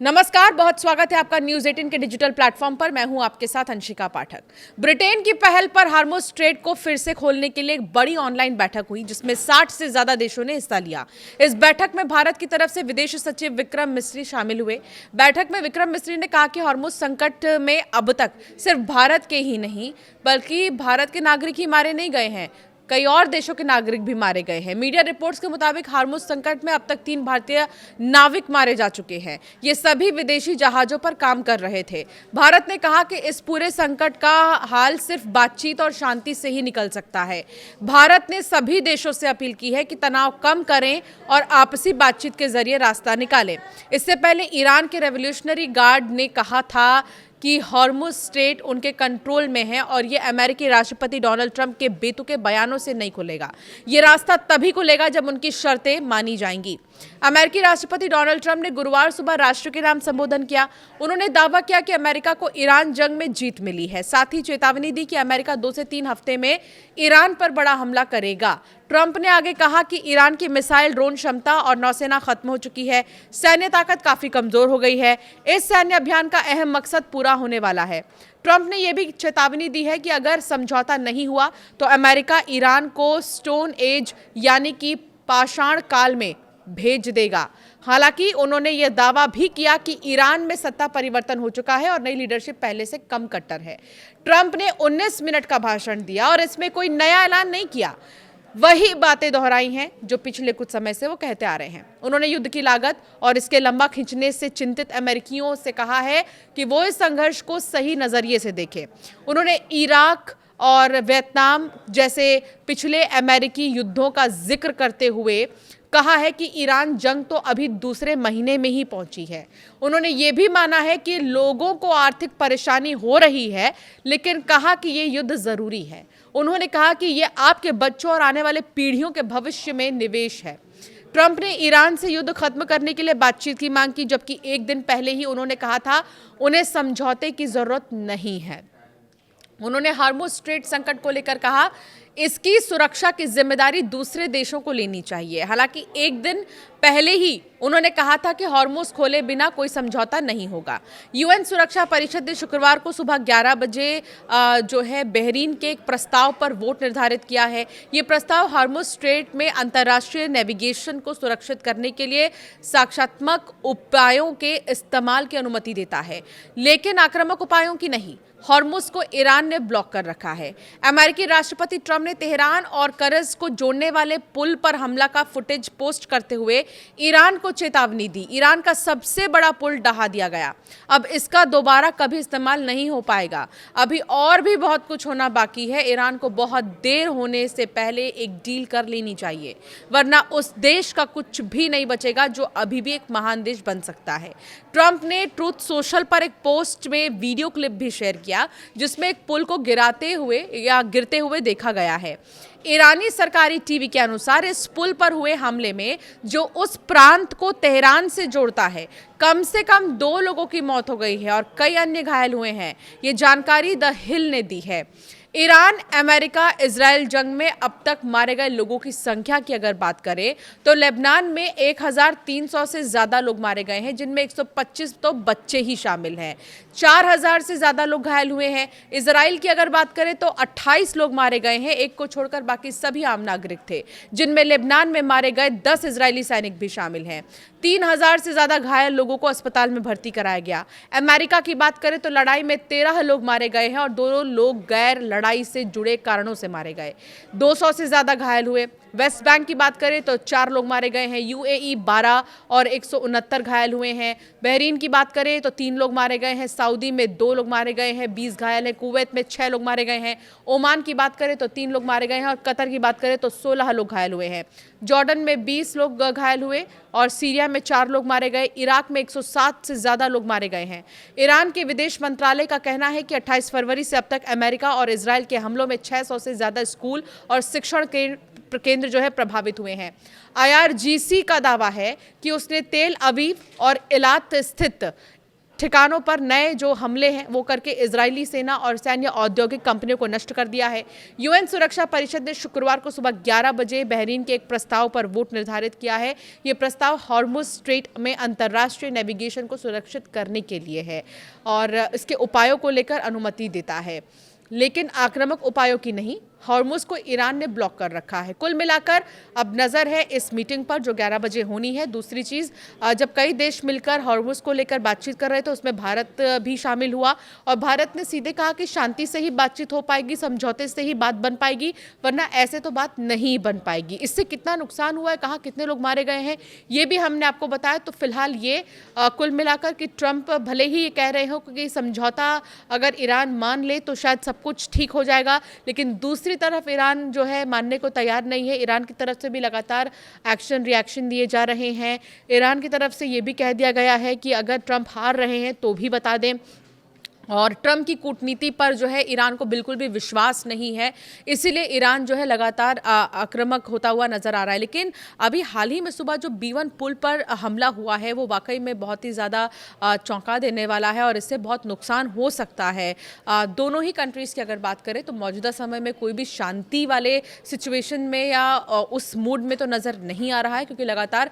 नमस्कार, बहुत स्वागत है आपका न्यूज 18 के डिजिटल प्लेटफॉर्म पर। मैं हूं आपके साथ अंशिका पाठक। ब्रिटेन की पहल पर हार्मुज स्ट्रेट को फिर से खोलने के लिए एक बड़ी ऑनलाइन बैठक हुई जिसमें 60 से ज्यादा देशों ने हिस्सा लिया। इस बैठक में भारत की तरफ से विदेश सचिव विक्रम मिस्री शामिल हुए। बैठक में विक्रम मिस्री ने कहा कि हार्मुज संकट में अब तक सिर्फ भारत के ही नहीं बल्कि भारत के नागरिक ही मारे नहीं गए हैं, कई और देशों के नागरिक भी मारे गए हैं। मीडिया रिपोर्ट्स के मुताबिक हार्मुज संकट में अब तक 3 भारतीय नाविक मारे जा चुके हैं। ये सभी विदेशी जहाजों पर काम कर रहे थे। भारत ने कहा कि इस पूरे संकट का हाल सिर्फ बातचीत और शांति से ही निकल सकता है। भारत ने सभी देशों से अपील की है कि तनाव कम करें और आपसी बातचीत के जरिए रास्ता निकालें। इससे पहले ईरान के रेवोल्यूशनरी गार्ड ने कहा था कि हार्मुज स्ट्रेट उनके कंट्रोल में है और ये अमेरिकी राष्ट्रपति डोनाल्ड ट्रंप के बेतुके बयानों से नहीं खुलेगा। ये रास्ता तभी खुलेगा जब उनकी शर्तें मानी जाएंगी। अमेरिकी राष्ट्रपति डोनाल्ड ट्रंप ने गुरुवार सुबह राष्ट्र के नाम संबोधन किया। उन्होंने दावा किया कि अमेरिका को ईरान जंग में जीत मिली है। साथ ही चेतावनी दी कि अमेरिका 2 से 3 हफ्ते में ईरान पर बड़ा हमला करेगा। ट्रंप ने आगे कहा कि ईरान की मिसाइल ड्रोन क्षमता और नौसेना खत्म हो चुकी है, सैन्य ताकत काफी कमजोर हो गई है। इस सैन्य अभियान का अहम मकसद पूरा होने वाला है। ट्रंप ने यह भी चेतावनी दी है कि अगर समझौता नहीं हुआ तो अमेरिका ईरान को स्टोन एज यानी कि पाषाण काल में भेज देगा। हालांकि उन्होंने यह दावा भी किया कि ईरान में सत्ता परिवर्तन हो चुका है और नई लीडरशिप पहले से कम कट्टर है। ट्रंप ने 19 मिनट का भाषण दिया और इसमें कोई नया ऐलान नहीं किया, वही बातें दोहराई हैं जो पिछले कुछ समय से वो कहते आ रहे हैं। उन्होंने युद्ध की लागत और इसके लंबा खींचने से चिंतित अमेरिकियों से कहा है कि वो इस संघर्ष को सही नजरिए से देखें। उन्होंने इराक और वियतनाम जैसे पिछले अमेरिकी युद्धों का जिक्र करते हुए कहा है कि ईरान जंग तो अभी दूसरे महीने में ही पहुंची है। उन्होंने ये भी माना है कि लोगों को आर्थिक परेशानी हो रही है, लेकिन कहा कि ये युद्ध जरूरी है। उन्होंने कहा कि ये आपके बच्चों और आने वाले पीढ़ियों के भविष्य में निवेश है। ट्रंप ने ईरान से युद्ध खत्म करने के लिए बातचीत की मांग की, जबकि एक दिन पहले ही उन्होंने कहा था उन्हें समझौते की जरूरत नहीं है। उन्होंने हार्मुज स्ट्रेट संकट को लेकर कहा इसकी सुरक्षा की जिम्मेदारी दूसरे देशों को लेनी चाहिए। हालांकि एक दिन पहले ही उन्होंने कहा था कि हार्मुज खोले बिना कोई समझौता नहीं होगा। यूएन सुरक्षा परिषद ने शुक्रवार को सुबह 11 बजे जो है बहरीन के एक प्रस्ताव पर वोट निर्धारित किया है। ये प्रस्ताव हार्मुज स्ट्रेट में अंतर्राष्ट्रीय नेविगेशन को सुरक्षित करने के लिए साक्षात्मक उपायों के इस्तेमाल की अनुमति देता है, लेकिन आक्रामक उपायों की नहीं। हार्मुज को ईरान ने ब्लॉक कर रखा है। अमेरिकी राष्ट्रपति ट्रंप ने तेहरान और करज को जोड़ने वाले पुल पर हमला का फुटेज पोस्ट करते हुए ईरान को चेतावनी दी। ईरान का सबसे बड़ा पुल ढहा दिया गया, अब इसका दोबारा कभी इस्तेमाल नहीं हो पाएगा। अभी और भी बहुत कुछ होना बाकी है। ईरान को बहुत देर होने से पहले एक डील कर लेनी चाहिए, वरना उस देश का कुछ भी नहीं बचेगा जो अभी भी एक महान देश बन सकता है। ट्रंप ने ट्रूथ सोशल पर एक पोस्ट में वीडियो क्लिप भी शेयर किया जिसमें एक पुल को गिरते हुए देखा गया है। ईरानी सरकारी टीवी के अनुसार इस पुल पर हुए हमले में, जो उस प्रांत को तेहरान से जोड़ता है, कम से कम 2 लोगों की मौत हो गई है और कई अन्य घायल हुए हैं। ये जानकारी द हिल ने दी है। ईरान अमेरिका इजराइल जंग में अब तक मारे गए लोगों की संख्या की अगर बात करें तो लेबनान में 1300 से ज्यादा लोग मारे गए हैं, जिनमें 125 तो बच्चे ही शामिल हैं। 4000 से ज्यादा लोग घायल हुए हैं। इजराइल की अगर बात करें तो 28 लोग मारे गए हैं, एक को छोड़कर बाकी सभी आम नागरिक थे, जिनमें लेबनान में मारे गए 10 इजरायली सैनिक भी शामिल हैं। 3000 से ज्यादा घायल लोगों को अस्पताल में भर्ती कराया गया। अमेरिका की बात करें तो लड़ाई में 13 लोग मारे गए हैं और 2 लोग गैर लड़ाई से जुड़े कारणों से मारे गए। 200 से ज्यादा घायल हुए। वेस्ट बैंक की बात करें तो 4 लोग मारे गए हैं। यूएई 12 और 169 घायल हुए हैं। बहरीन की बात करें तो 3 लोग मारे गए हैं। सऊदी में 2 लोग मारे गए हैं, 20 घायल हैं। कुवैत में 6 लोग मारे गए हैं। ओमान की बात करें तो 3 लोग मारे गए हैं और कतर की बात करें तो 16 लोग घायल हुए हैं। जॉर्डन में 20 लोग घायल हुए और सीरिया में 4 लोग मारे गए। इराक में 107 से ज्यादा लोग मारे गए हैं। ईरान के विदेश मंत्रालय का कहना है कि 28 फरवरी से अब तक अमेरिका और इजराइल के हमलों में 600 से ज्यादा स्कूल और शिक्षण केंद्र जो है प्रभावित हुए हैं। IRGC का दावा है कि उसने तेल अवीव और इलात स्थित ठिकानों पर नए जो हमले हैं वो करके इजरायली सेना और सैन्य औद्योगिक कंपनियों को नष्ट कर दिया है। यूएन सुरक्षा परिषद ने शुक्रवार को सुबह 11 बजे बहरीन के एक प्रस्ताव पर वोट निर्धारित किया है। ये प्रस्ताव हॉर्मुज स्ट्रेट में अंतर्राष्ट्रीय नेविगेशन को सुरक्षित करने के लिए है और इसके उपायों को लेकर अनुमति देता है, लेकिन आक्रामक उपायों की नहीं। हॉर्मुज को ईरान ने ब्लॉक कर रखा है। कुल मिलाकर अब नज़र है इस मीटिंग पर जो 11 बजे होनी है। दूसरी चीज़, जब कई देश मिलकर हॉर्मुज को लेकर बातचीत कर रहे थे, उसमें भारत भी शामिल हुआ और भारत ने सीधे कहा कि शांति से ही बातचीत हो पाएगी, समझौते से ही बात बन पाएगी, वरना ऐसे तो बात नहीं बन पाएगी। इससे कितना नुकसान हुआ है, कहाँ कितने लोग मारे गए हैं, ये भी हमने आपको बताया। तो फिलहाल ये कुल मिलाकर कि ट्रंप भले ही ये कह रहे हो कि समझौता अगर ईरान मान ले तो शायद सब कुछ ठीक हो जाएगा, लेकिन दूसरी तरफ ईरान जो है मानने को तैयार नहीं है। ईरान की तरफ से भी लगातार एक्शन रिएक्शन दिए जा रहे हैं। ईरान की तरफ से ये भी कह दिया गया है कि अगर ट्रंप हार रहे हैं तो भी बता दें, और ट्रंप की कूटनीति पर जो है ईरान को बिल्कुल भी विश्वास नहीं है, इसीलिए ईरान जो है लगातार आक्रामक होता हुआ नजर आ रहा है। लेकिन अभी हाल ही में सुबह जो B1 पुल पर हमला हुआ है वो वाकई में बहुत ही ज़्यादा चौंका देने वाला है और इससे बहुत नुकसान हो सकता है। दोनों ही कंट्रीज़ की अगर बात करें तो मौजूदा समय में कोई भी शांति वाले सिचुएशन में या उस मूड में तो नज़र नहीं आ रहा है, क्योंकि लगातार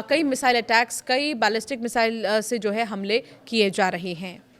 कई मिसाइल अटैक्स, कई बैलिस्टिक मिसाइल से जो है हमले किए जा रहे हैं।